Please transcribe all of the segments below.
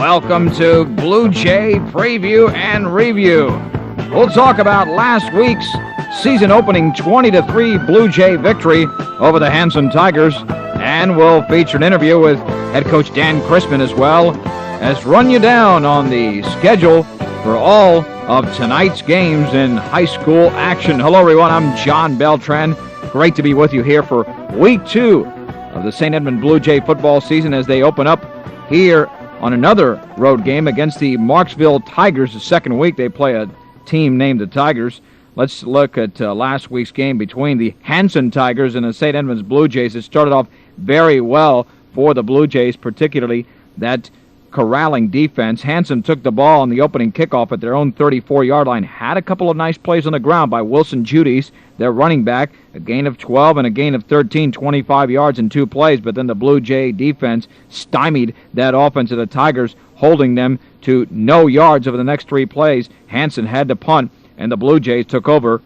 Welcome to Blue Jay Preview and Review. We'll talk about last week's season-opening 20-3 Blue Jay victory over the Hanson Tigers, and we'll feature an interview with head coach Dan Chrisman as well as run you down on the schedule for all of tonight's games in high school action. Hello, everyone. I'm John Beltran. Great to be with you here for Week 2 of the St. Edmund Blue Jay football season as they open up here on another road game against the Marksville Tigers. The second week they play a team named the Tigers. Let's look at last week's game between the Hanson Tigers and the St. Edmunds Blue Jays. It started off very well for the Blue Jays, particularly that corralling defense. Hanson took the ball on the opening kickoff at their own 34-yard line. Had a couple of nice plays on the ground by Wilson Judice, their running back, a gain of 12 and a gain of 13, 25 yards in 2 plays, but then the Blue Jay defense stymied that offense of the Tigers, holding them to no yards over the next 3 plays. Hanson had to punt, and the Blue Jays took over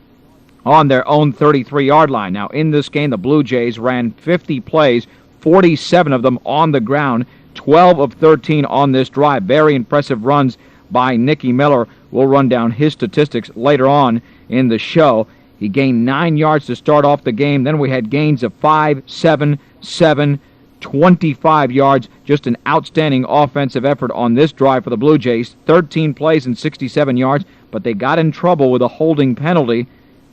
on their own 33-yard line. Now, in this game, the Blue Jays ran 50 plays, 47 of them on the ground, 12 of 13 on this drive. Very impressive runs by Nicky Miller. We'll run down his statistics later on in the show. He gained 9 yards to start off the game. Then we had gains of 5, 7, 7, 25 yards. Just an outstanding offensive effort on this drive for the Blue Jays. 13 plays and 67 yards, but they got in trouble with a holding penalty.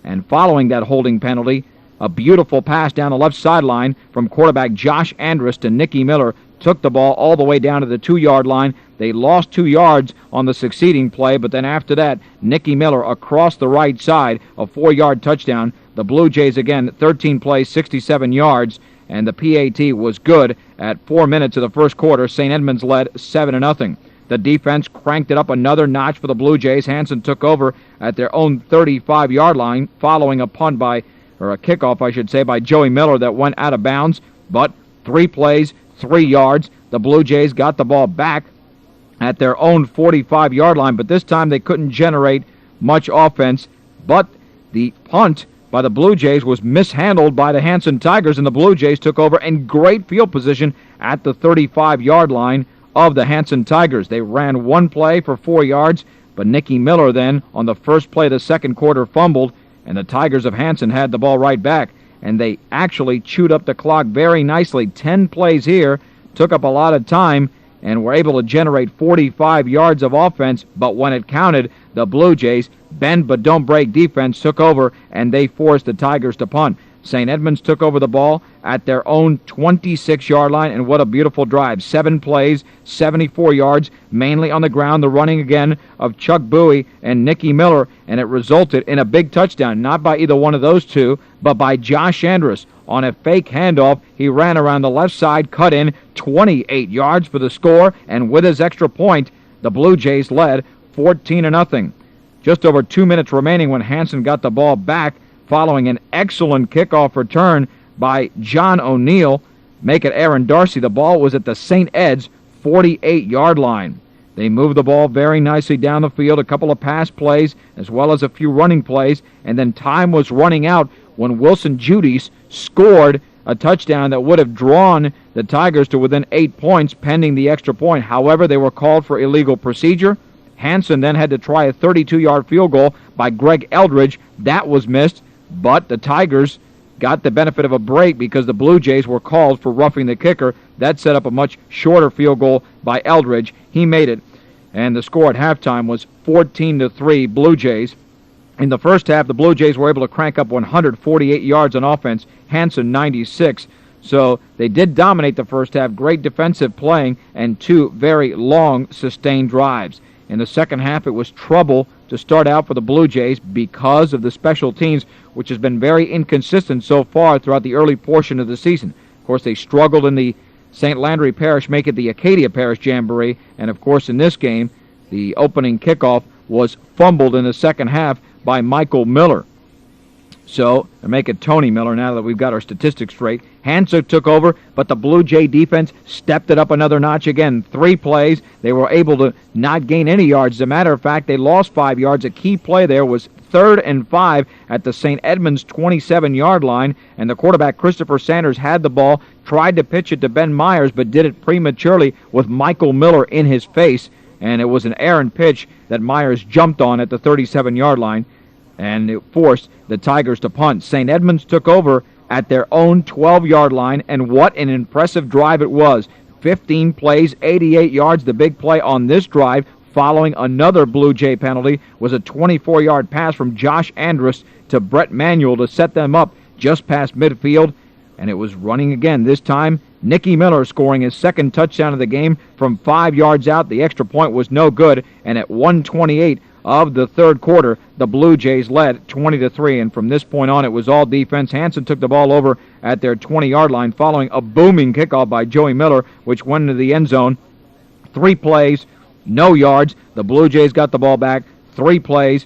And following that holding penalty, a beautiful pass down the left sideline from quarterback Josh Andrus to Nicky Miller. Took the ball all the way down to the 2-yard line. They lost 2 yards on the succeeding play, but then after that, Nicky Miller across the right side, a 4-yard touchdown. The Blue Jays, again, 13 plays, 67 yards, and the PAT was good. At 4 minutes of the first quarter, St. Edmunds led 7-0. The defense cranked it up another notch for the Blue Jays. Hanson took over at their own 35-yard line, following a kickoff, I should say, by Joey Miller that went out of bounds, but 3 plays, 3 yards. The Blue Jays got the ball back at their own 45-yard line, but this time they couldn't generate much offense. But the punt by the Blue Jays was mishandled by the Hanson Tigers, and the Blue Jays took over in great field position at the 35-yard line of the Hanson Tigers. They ran 1 play for 4 yards, but Nicky Miller then, on the first play of the second quarter, fumbled, and the Tigers of Hanson had the ball right back. And they actually chewed up the clock very nicely. 10 plays here, took up a lot of time, and were able to generate 45 yards of offense. But when it counted, the Blue Jays, bend but don't break defense, took over, and they forced the Tigers to punt. St. Edmunds took over the ball at their own 26-yard line, and what a beautiful drive. 7 plays, 74 yards, mainly on the ground, the running again of Chuck Bowie and Nicky Miller, and it resulted in a big touchdown, not by either one of those two, but by Josh Andrus. On a fake handoff, he ran around the left side, cut in 28 yards for the score, and with his extra point, the Blue Jays led 14-0. Just over 2 minutes remaining when Hanson got the ball back, following an excellent kickoff return by John O'Neill. Make it Aaron Darcy. The ball was at the St. Ed's 48-yard line. They moved the ball very nicely down the field, a couple of pass plays as well as a few running plays, and then time was running out when Wilson Judice scored a touchdown that would have drawn the Tigers to within 8 points pending the extra point. However, they were called for illegal procedure. Hanson then had to try a 32-yard field goal by Greg Eldridge. That was missed. But the Tigers got the benefit of a break because the Blue Jays were called for roughing the kicker. That set up a much shorter field goal by Eldridge. He made it, and the score at halftime was 14-3 Blue Jays. In the first half, the Blue Jays were able to crank up 148 yards on offense, Hanson 96. So they did dominate the first half, great defensive playing, and 2 very long, sustained drives. In the second half, it was trouble to start out for the Blue Jays because of the special teams, which has been very inconsistent so far throughout the early portion of the season. Of course, they struggled in the St. Landry Parish, make it the Acadia Parish Jamboree, and of course in this game, the opening kickoff was fumbled in the second half by Michael Miller. So, they're making Tony Miller now that we've got our statistics straight. Hanson took over, but the Blue Jay defense stepped it up another notch again. 3 plays. They were able to not gain any yards. As a matter of fact, they lost 5 yards. A key play there was 3rd and 5 at the St. Edmunds 27-yard line, and the quarterback, Christopher Sanders, had the ball, tried to pitch it to Ben Myers, but did it prematurely with Michael Miller in his face, and it was an errant pitch that Myers jumped on at the 37-yard line, and it forced the Tigers to punt. St. Edmunds took over at their own 12-yard line, and what an impressive drive it was. 15 plays, 88 yards. The big play on this drive, following another Blue Jay penalty, was a 24-yard pass from Josh Andrus to Brett Manuel to set them up just past midfield, and it was running again. This time, Nicky Miller scoring his 2nd touchdown of the game from 5 yards out. The extra point was no good, and at 1:28 of the 3rd quarter, the Blue Jays led 20-3, and from this point on, it was all defense. Hanson took the ball over at their 20-yard line following a booming kickoff by Joey Miller, which went into the end zone. 3 plays, no yards. The Blue Jays got the ball back. 3 plays,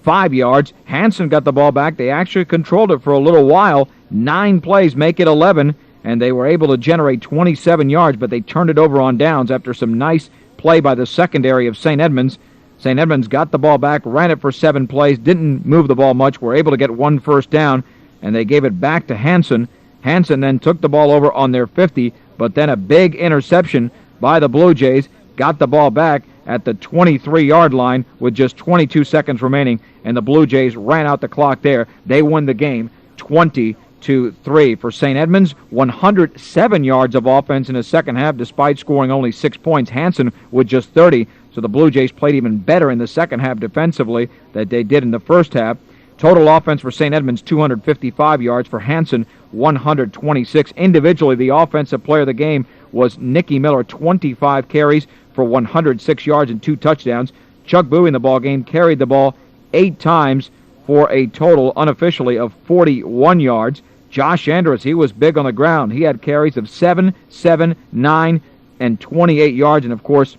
5 yards. Hanson got the ball back. They actually controlled it for a little while. 9 plays make it 11, and they were able to generate 27 yards, but they turned it over on downs after some nice play by the secondary of St. Edmunds. St. Edmunds got the ball back, ran it for 7 plays, didn't move the ball much, were able to get 1 first down, and they gave it back to Hanson. Hanson then took the ball over on their 50, but then a big interception by the Blue Jays, got the ball back at the 23-yard line with just 22 seconds remaining, and the Blue Jays ran out the clock there. They won the game 20-3. For St. Edmunds, 107 yards of offense in the second half despite scoring only 6 points. Hanson with just 30. So the Blue Jays played even better in the second half defensively than they did in the first half. Total offense for St. Edmunds, 255 yards. For Hanson, 126. Individually, the offensive player of the game was Nicky Miller, 25 carries for 106 yards and 2 touchdowns. Chuck Bowie in the ball game carried the ball 8 times for a total, unofficially, of 41 yards. Josh Andrus, he was big on the ground. He had carries of 7, 7, 9, and 28 yards, and of course,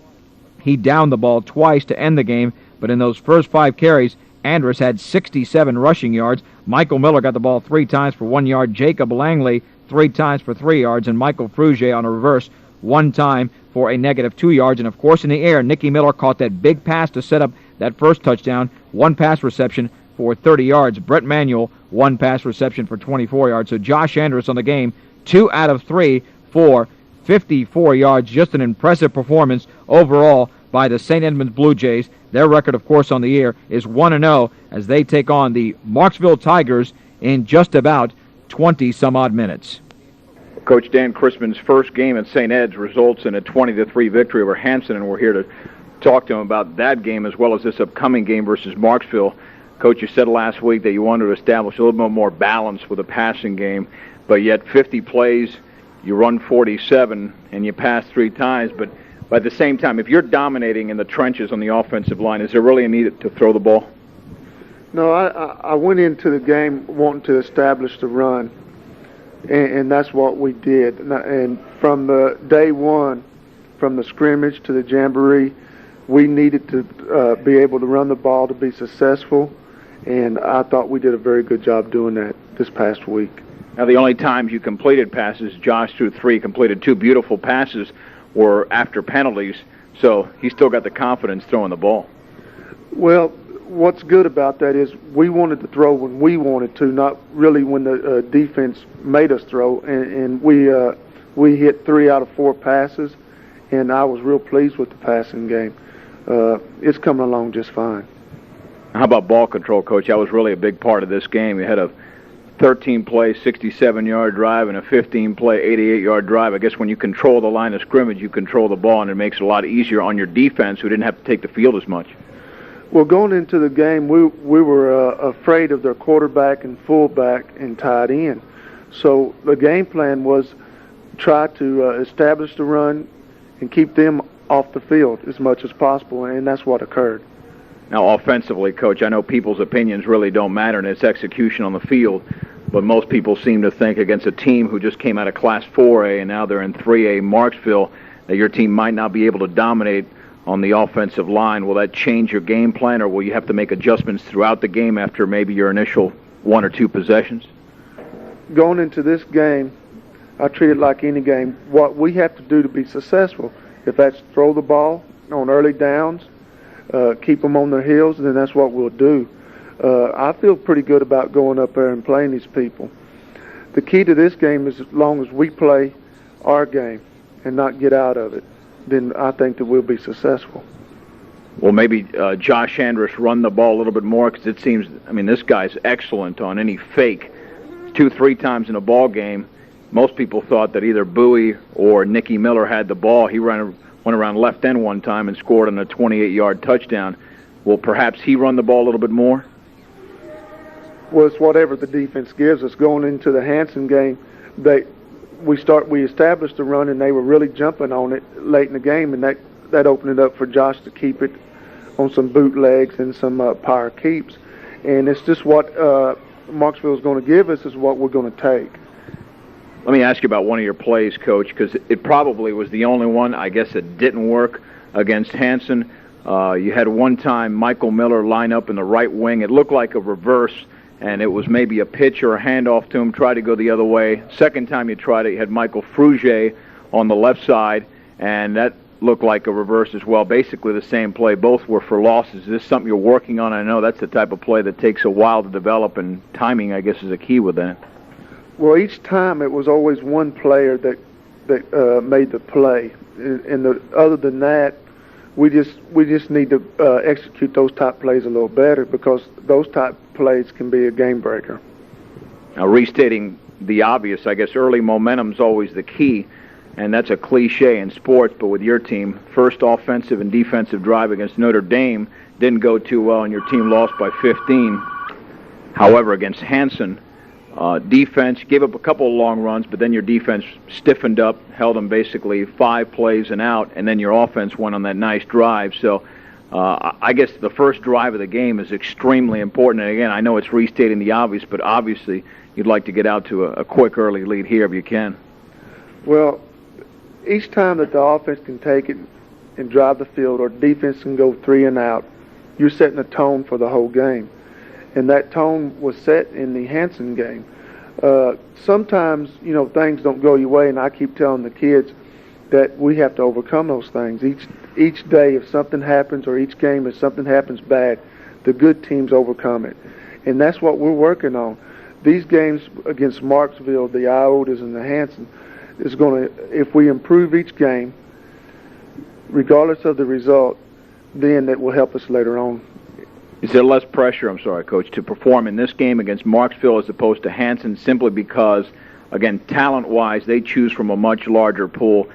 he downed the ball twice to end the game, but in those first 5 carries, Andrus had 67 rushing yards. Michael Miller got the ball 3 times for 1 yard. Jacob Langley 3 times for 3 yards, and Michael Frugier on a reverse 1 time for a negative 2 yards. And of course, in the air, Nicky Miller caught that big pass to set up that first touchdown. 1 pass reception for 30 yards. Brett Manuel, 1 pass reception for 24 yards. So Josh Andrus on the game, 2 out of 3 for 54 yards. Just an impressive performance overall by the St. Edmunds Blue Jays. Their record, of course, on the year is 1-0 as they take on the Marksville Tigers in just about 20-some-odd minutes. Coach Dan Chrisman's first game at St. Ed's results in a 20-3 victory over Hanson, and we're here to talk to him about that game as well as this upcoming game versus Marksville. Coach, you said last week that you wanted to establish a little bit more balance with the passing game, but yet 50 plays, you run 47, and you pass 3 times. But at the same time, if you're dominating in the trenches on the offensive line, is there really a need to throw the ball? No, I went into the game wanting to establish the run, and that's what we did. And from the day one, from the scrimmage to the jamboree, we needed to be able to run the ball to be successful, and I thought we did a very good job doing that this past week. Now, the only times you completed passes, Josh threw 3, completed 2 beautiful passes, were after penalties, so he still got the confidence throwing the ball. Well, what's good about that is we wanted to throw when we wanted to, not really when the defense made us throw, and we hit 3 out of 4 passes, and I was real pleased with the passing game. It's coming along just fine. How about ball control, Coach? That was really a big part of this game. You had a 13-play, 67-yard drive and a 15-play, 88-yard drive. I guess when you control the line of scrimmage, you control the ball, and it makes it a lot easier on your defense who didn't have to take the field as much. Well, going into the game, we were afraid of their quarterback and fullback and tight end. So the game plan was try to establish the run and keep them off the field as much as possible, and that's what occurred. Now, offensively, Coach, I know people's opinions really don't matter in its execution on the field, but most people seem to think against a team who just came out of Class 4A and now they're in 3A Marksville that your team might not be able to dominate on the offensive line. Will that change your game plan, or will you have to make adjustments throughout the game after maybe your initial 1 or 2 possessions? Going into this game, I treat it like any game. What we have to do to be successful, if that's throw the ball on early downs, keep them on their heels, then that's what we'll do. I feel pretty good about going up there and playing these people. The key to this game is as long as we play our game and not get out of it, then I think that we'll be successful. Well, maybe Josh Andrus run the ball a little bit more, because it seems, I mean, this guy's excellent on any fake. 2-3 times in a ball game, most people thought that either Bowie or Nicky Miller had the ball. He went around left end one time and scored on a 28-yard touchdown. Will perhaps he run the ball a little bit more? Well, it's whatever the defense gives us. Going into the Hanson game, we established the run, and they were really jumping on it late in the game, and that opened it up for Josh to keep it on some bootlegs and some power keeps. And it's just what Marksville is going to give us is what we're going to take. Let me ask you about one of your plays, Coach, because it probably was the only one, I guess, that didn't work against Hanson. You had one time Michael Miller line up in the right wing. It looked like a reverse, and it was maybe a pitch or a handoff to him, tried to go the other way. Second time you tried it, you had Michael Frugier on the left side, and that looked like a reverse as well. Basically the same play. Both were for losses. Is this something you're working on? I know that's the type of play that takes a while to develop, and timing, I guess, is a key with that. Well, each time it was always one player that made the play, and other than that, we just need to execute those type plays a little better, because those type plays can be a game breaker. Now, restating the obvious, I guess early momentum's always the key, and that's a cliche in sports, but with your team, first offensive and defensive drive against Notre Dame didn't go too well, and your team lost by 15. However, against Hanson, defense gave up a couple of long runs, but then your defense stiffened up, held them basically 5 plays and out, and then your offense went on that nice drive. So I guess the first drive of the game is extremely important. And again, I know it's restating the obvious, but obviously you'd like to get out to a quick early lead here if you can. Well, each time that the offense can take it and drive the field, or defense can go 3 and out, you're setting a tone for the whole game. And that tone was set in the Hanson game. Sometimes, things don't go your way, and I keep telling the kids that we have to overcome those things. Each day, if something happens, or each game, if something happens bad, the good teams overcome it. And that's what we're working on. These games against Marksville, the Iotas, and the Hanson, is going to, if we improve each game, regardless of the result, then that will help us later on. Is there less pressure, I'm sorry, Coach, to perform in this game against Marksville as opposed to Hanson, simply because, again, talent-wise, they choose from a much larger pool,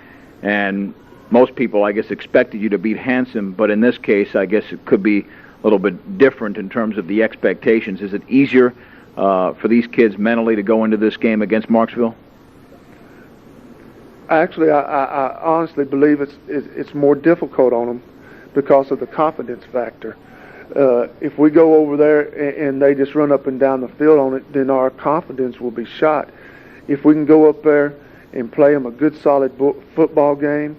and most people, I guess, expected you to beat Hanson, but in this case, I guess it could be a little bit different in terms of the expectations. Is it easier for these kids mentally to go into this game against Marksville? Actually, I honestly believe it's more difficult on them because of the confidence factor. If we go over there and they just run up and down the field on it, then our confidence will be shot. If we can go up there and play them a good, solid football game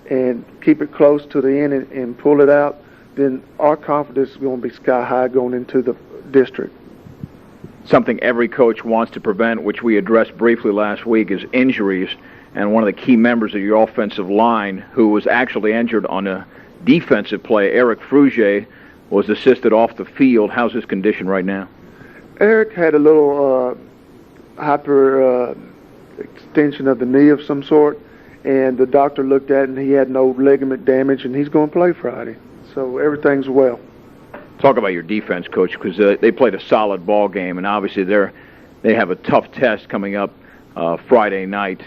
and keep it close to the end and pull it out, then our confidence is going to be sky high going into the district. Something every coach wants to prevent, which we addressed briefly last week, is injuries. And one of the key members of your offensive line, who was actually injured on a defensive play, Eric Frugier, was assisted off the field. How's his condition right now? Eric had a little hyper extension of the knee of some sort, and the doctor looked at it, and he had no ligament damage, and he's going to play Friday. So everything's well. Talk about your defense, Coach, because they played a solid ball game, and obviously they have a tough test coming up Friday night.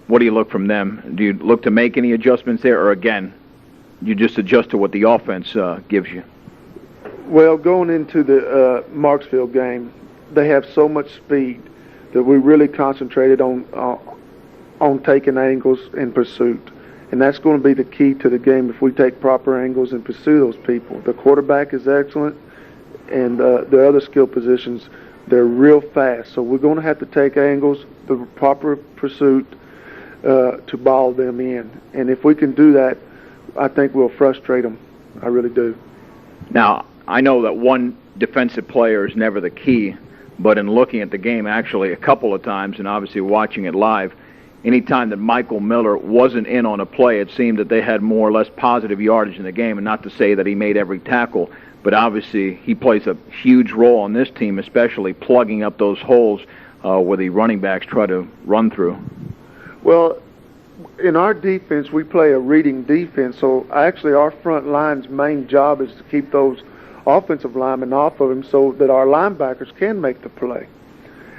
What do you look from them? Do you look to make any adjustments there, or again, you just adjust to what the offense gives you? Well, going into the Marksville game, they have so much speed that we really concentrated on taking angles in pursuit. And that's going to be the key to the game if we take proper angles and pursue those people. The quarterback is excellent, and the other skill positions, they're real fast. So we're going to have to take angles, the proper pursuit, to ball them in. And if we can do that, I think we'll frustrate them. I really do. Now, I know that one defensive player is never the key, but in looking at the game actually a couple of times and obviously watching it live, anytime that Michael Miller wasn't in on a play, it seemed that they had more or less positive yardage in the game, and not to say that he made every tackle, but obviously he plays a huge role on this team, especially plugging up those holes where the running backs try to run through. Well, in our defense, we play a reading defense, so actually our front line's main job is to keep those offensive linemen off of him so that our linebackers can make the play.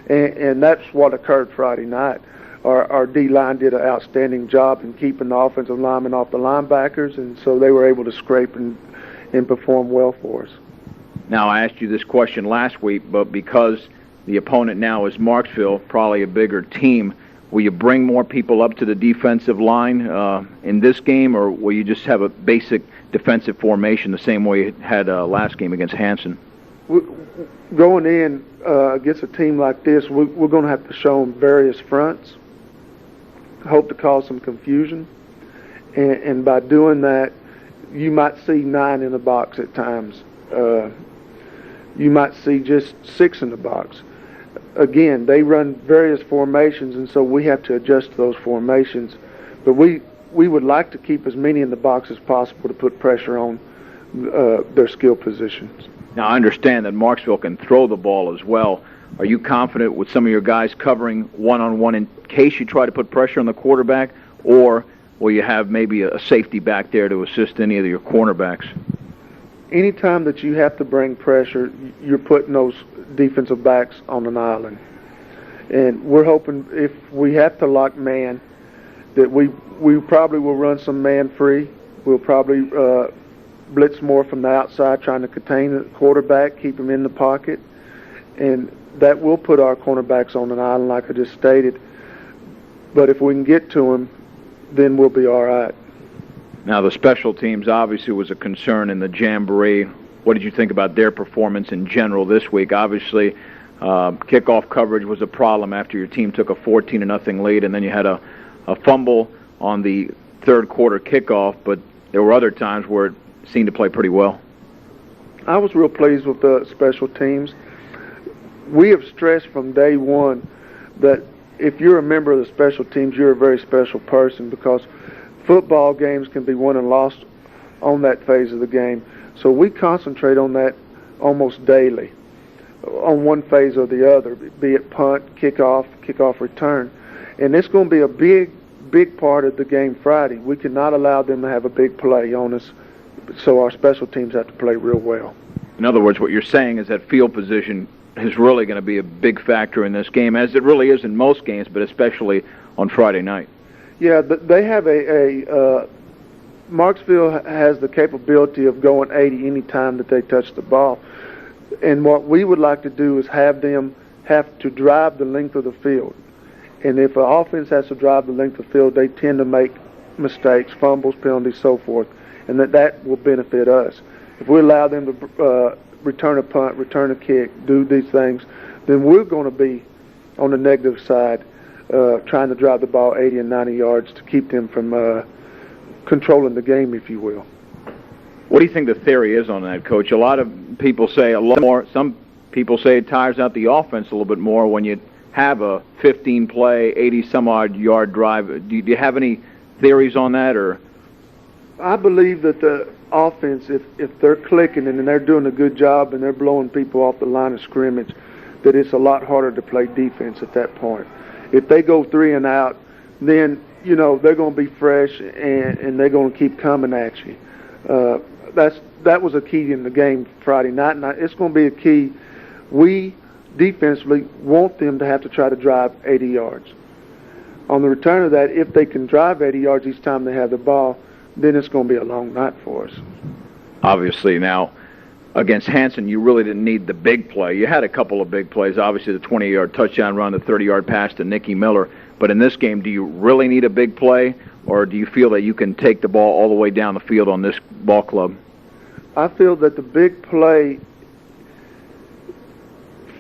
And that's what occurred Friday night. Our D-line did an outstanding job in keeping the offensive linemen off the linebackers, and so they were able to scrape and perform well for us. Now, I asked you this question last week, but because the opponent now is Marksville, probably a bigger team, will you bring more people up to the defensive line in this game, or will you just have a basic defensive formation the same way you had last game against Hanson? Going in against a team like this, we're going to have to show them various fronts, hope to cause some confusion, and by doing that, you might see 9 in the box at times. You might see just 6 in the box. Again, they run various formations, and so we have to adjust to those formations. But we would like to keep as many in the box as possible to put pressure on their skill positions. Now, I understand that Marksville can throw the ball as well. Are you confident with some of your guys covering one-on-one in case you try to put pressure on the quarterback, or will you have maybe a safety back there to assist any of your cornerbacks? Anytime that you have to bring pressure, you're putting those defensive backs on an island. And we're hoping if we have to lock man, that we probably will run some man free. We'll probably blitz more from the outside, trying to contain the quarterback, keep him in the pocket. And that will put our cornerbacks on an island, like I just stated. But if we can get to him, then we'll be all right. Now, the special teams obviously was a concern in the Jamboree. What did you think about their performance in general this week? Obviously, kickoff coverage was a problem after your team took a 14-0 lead, and then you had a fumble on the third quarter kickoff, but there were other times where it seemed to play pretty well. I was real pleased with the special teams. We have stressed from day one that if you're a member of the special teams, you're a very special person, because football games can be won and lost on that phase of the game. So we concentrate on that almost daily, on one phase or the other, be it punt, kickoff return. And it's going to be a big part of the game Friday. We cannot allow them to have a big play on us, so our special teams have to play real well. In other words, what you're saying is that field position is really going to be a big factor in this game, as it really is in most games, but especially on Friday night. Yeah, they have Marksville has the capability of going 80 any time that they touch the ball. And what we would like to do is have them have to drive the length of the field. And if an offense has to drive the length of the field, they tend to make mistakes, fumbles, penalties, so forth, and that will benefit us. If we allow them to return a punt, return a kick, do these things, then we're going to be on the negative side, trying to drive the ball 80 and 90 yards to keep them from controlling the game, if you will. What do you think the theory is on that, Coach? A lot of people say a lot more. Some people say it tires out the offense a little bit more when you have a 15-play, 80-some-odd yard drive. Do you have any theories on that? Or I believe that the offense, if they're clicking and they're doing a good job and they're blowing people off the line of scrimmage, that it's a lot harder to play defense at that point. If they go 3 and out, then they're going to be fresh and they're going to keep coming at you. That was a key in the game Friday night, and it's going to be a key. We defensively want them to have to try to drive 80 yards. On the return of that, if they can drive 80 yards each time they have the ball, then it's going to be a long night for us. Obviously, now, against Hanson, you really didn't need the big play. You had a couple of big plays, obviously the 20-yard touchdown run, the 30-yard pass to Nicky Miller. But in this game, do you really need a big play, or do you feel that you can take the ball all the way down the field on this ball club? I feel that the big play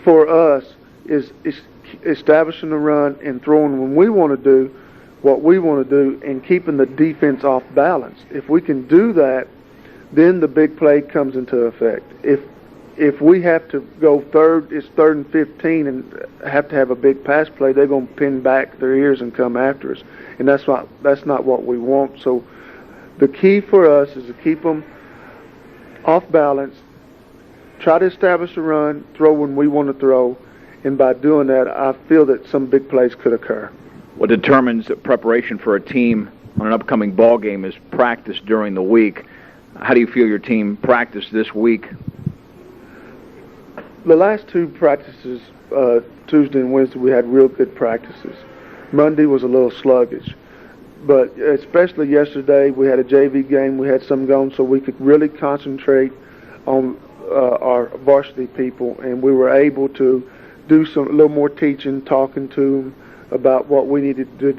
for us is establishing the run and throwing when we want to do what we want to do and keeping the defense off balance. If we can do that, then the big play comes into effect. if we have to go it's 3rd and 15 and have to have a big pass play, they're going to pin back their ears and come after us. And that's not what we want. So the key for us is to keep them off balance, try to establish a run, throw when we want to throw, and by doing that, I feel that some big plays could occur. What determines preparation for a team on an upcoming ball game is practice during the week. How do you feel your team practiced this week? The last 2 practices, Tuesday and Wednesday, we had real good practices. Monday was a little sluggish. But especially yesterday, we had a JV game. We had some going so we could really concentrate on our varsity people, and we were able to do a little more teaching, talking to them about what we needed to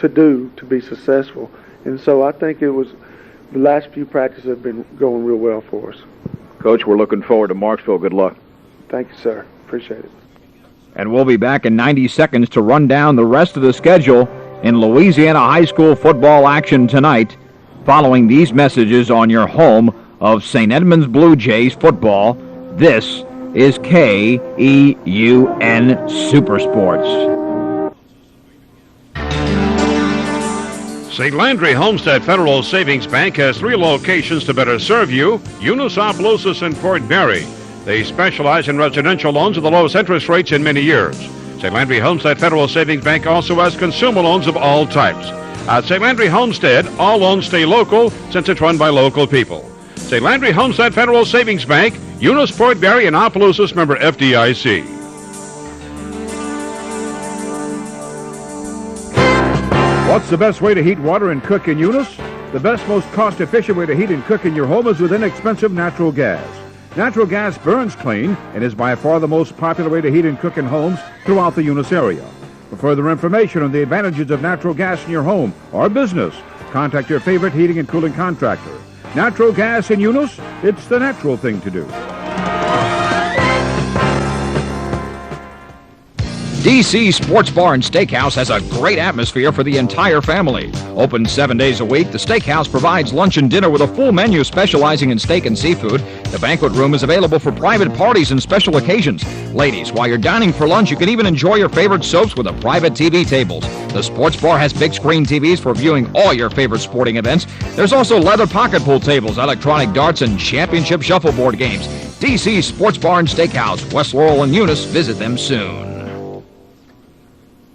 do to be successful. And so I think the last few practices have been going real well for us. Coach, we're looking forward to Marksville. Good luck. Thank you, sir. Appreciate it. And we'll be back in 90 seconds to run down the rest of the schedule in Louisiana high school football action tonight, following these messages on your home of St. Edmund's Blue Jays football. This is KEUN Supersports. St. Landry Homestead Federal Savings Bank has 3 locations to better serve you: Eunice, Opelousas, and Fort Berry. They specialize in residential loans with the lowest interest rates in many years. St. Landry Homestead Federal Savings Bank also has consumer loans of all types. At St. Landry Homestead, all loans stay local since it's run by local people. St. Landry Homestead Federal Savings Bank, Eunice, Fort Berry, and Opelousas, member FDIC. What's the best way to heat water and cook in Eunice? The best, most cost-efficient way to heat and cook in your home is with inexpensive natural gas. Natural gas burns clean and is by far the most popular way to heat and cook in homes throughout the Eunice area. For further information on the advantages of natural gas in your home or business, contact your favorite heating and cooling contractor. Natural gas in Eunice, it's the natural thing to do. DC Sports Bar and Steakhouse has a great atmosphere for the entire family. Open 7 days a week, the steakhouse provides lunch and dinner with a full menu specializing in steak and seafood. The banquet room is available for private parties and special occasions. Ladies, while you're dining for lunch, you can even enjoy your favorite soaps with the private TV tables. The sports bar has big screen TVs for viewing all your favorite sporting events. There's also leather pocket pool tables, electronic darts, and championship shuffleboard games. DC Sports Bar and Steakhouse, West Laurel and Eunice. Visit them soon.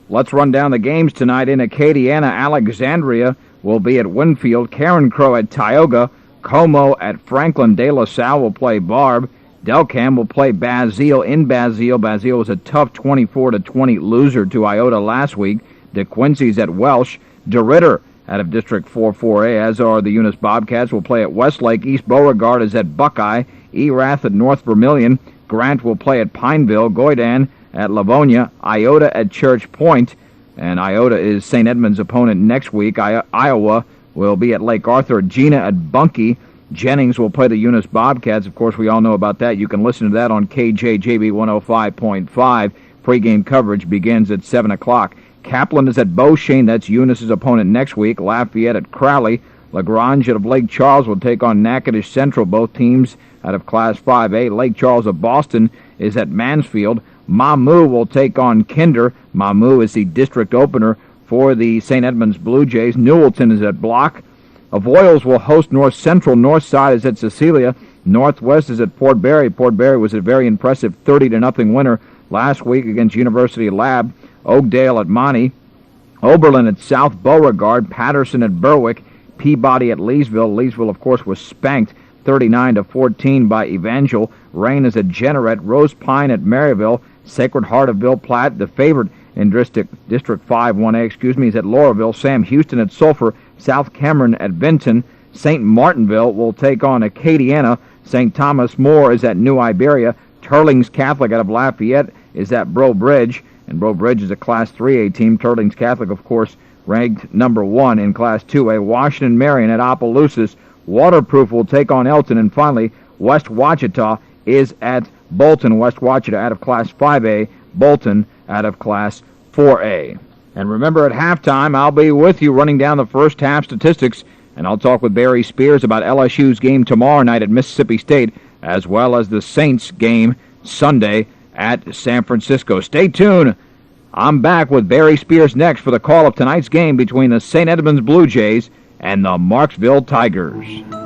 Let's run down the games tonight. In Acadiana, Alexandria will be at Winfield. Karen Crow at Tioga. Como at Franklin. De La Salle will play Barb. Delcam will play Basile in Basile. Basile was a tough 24-20 loser to Iota last week. De Quincy's at Welsh. DeRitter out of District 4-4A, as are the Eunice Bobcats, will play at Westlake. East Beauregard is at Buckeye. Erath at North Vermilion. Grant will play at Pineville. Goydan at Livonia. Iota at Church Point, and Iota is St. Edmund's opponent next week. Iowa will be at Lake Arthur. Gina at Bunkie. Jennings will play the Eunice Bobcats. Of course, we all know about that. You can listen to that on KJJB 105.5. Pre-game coverage begins at 7 o'clock. Kaplan is at Beauchene. That's Eunice's opponent next week. Lafayette at Crowley. LaGrange out of Lake Charles will take on Natchitoches Central, both teams out of Class 5A. Lake Charles of Boston is at Mansfield. Mamou will take on Kinder. Mamou is the district opener for the St. Edmunds Blue Jays. Newellton is at Block. Avoyelles will host North Central. North Side is at Cecilia. Northwest is at Port Barry. Port Barry was a very impressive 30-0 winner last week against University Lab. Oakdale at Monty. Oberlin at South Beauregard. Patterson at Berwick. Peabody at Leesville. Leesville, of course, was spanked 39-14 by Evangel. Rain is at Jeanneret. Rose Pine at Maryville. Sacred Heart of Bill Platt, the favorite in District 5-1A, is at Lauraville. Sam Houston at Sulphur. South Cameron at Benton. St. Martinville will take on Acadiana. St. Thomas More is at New Iberia. Turlings Catholic out of Lafayette is at Breaux Bridge, and Breaux Bridge is a Class 3A team. Turlings Catholic, of course, ranked number 1 in Class 2A. Washington Marion at Opelousas. Waterproof will take on Elton, and finally, West Ouachita is at Bolton. West Ouachita out of Class 5A, Bolton out of Class 4A. And remember, at halftime, I'll be with you running down the first half statistics, and I'll talk with Barry Spears about LSU's game tomorrow night at Mississippi State. as well as the Saints game Sunday at San Francisco. Stay tuned. I'm back with Barry Spears next for the call of tonight's game between the St. Edmunds Blue Jays and the Marksville Tigers.